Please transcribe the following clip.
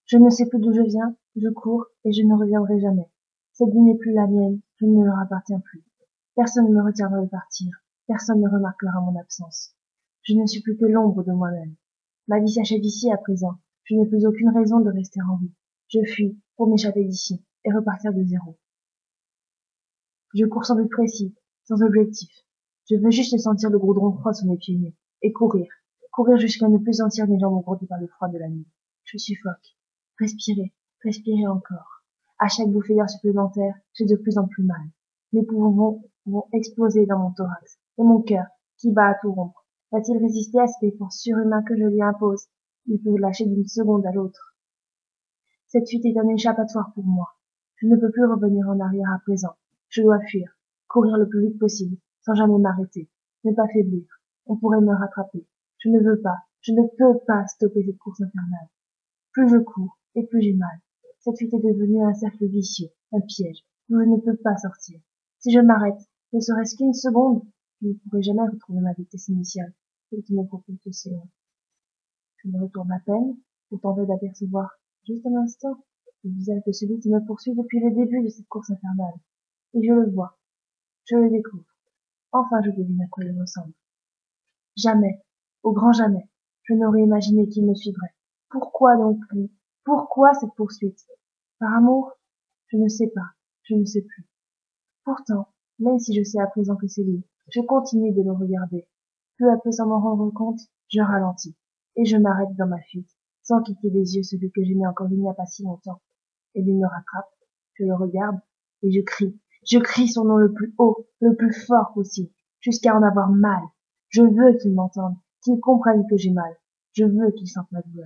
Je ne sais plus d'où je viens, je cours et je ne reviendrai jamais. Cette vie n'est plus la mienne, je ne leur appartiens plus. Personne ne me retiendra de partir, personne ne remarquera mon absence. Je ne suis plus que l'ombre de moi-même. Ma vie s'achève ici à présent, je n'ai plus aucune raison de rester en vie. Je fuis pour m'échapper d'ici et repartir de zéro. Je cours sans but précis, sans objectif. Je veux juste sentir le goudron froid sous mes pieds nus et courir, courir jusqu'à ne plus sentir mes jambes brodées par le froid de la nuit. Je suffoque. Respirer, respirer encore. À chaque bouffée d'air supplémentaire, j'ai de plus en plus mal. Mes poumons vont exploser dans mon thorax, et mon cœur, qui bat à tout rompre, va-t-il résister à cet effort surhumain que je lui impose? Il peut lâcher d'une seconde à l'autre. Cette fuite est un échappatoire pour moi. Je ne peux plus revenir en arrière à présent. Je dois fuir, courir le plus vite possible, sans jamais m'arrêter, ne pas faiblir. On pourrait me rattraper. Je ne veux pas, je ne peux pas stopper cette course infernale. Plus je cours, et plus j'ai mal. Cette fuite est devenue un cercle vicieux, un piège, d'où je ne peux pas sortir. Si je m'arrête, ne serait-ce qu'une seconde, je ne pourrai jamais retrouver ma vitesse initiale, celle qui me propulse aussi loin. Je me retourne à peine, pour tenter d'apercevoir, juste un instant, le visage de celui qui me poursuit depuis le début de cette course infernale. Et je le vois, je le découvre. Enfin je devine à quoi il ressemble. Jamais, au grand jamais, je n'aurais imaginé qu'il me suivrait. Pourquoi donc lui? Pourquoi cette poursuite? Par amour? Je ne sais pas, je ne sais plus. Pourtant, même si je sais à présent que c'est lui, je continue de le regarder. Peu à peu sans m'en rendre compte, je ralentis, et je m'arrête dans ma fuite, sans quitter des yeux celui que j'aimais encore il n'y a pas si longtemps. Et lui me rattrape, je le regarde, et je crie son nom le plus haut, le plus fort possible, jusqu'à en avoir mal. Je veux qu'il m'entende, qu'il comprenne que j'ai mal. Je veux qu'il sente ma douleur.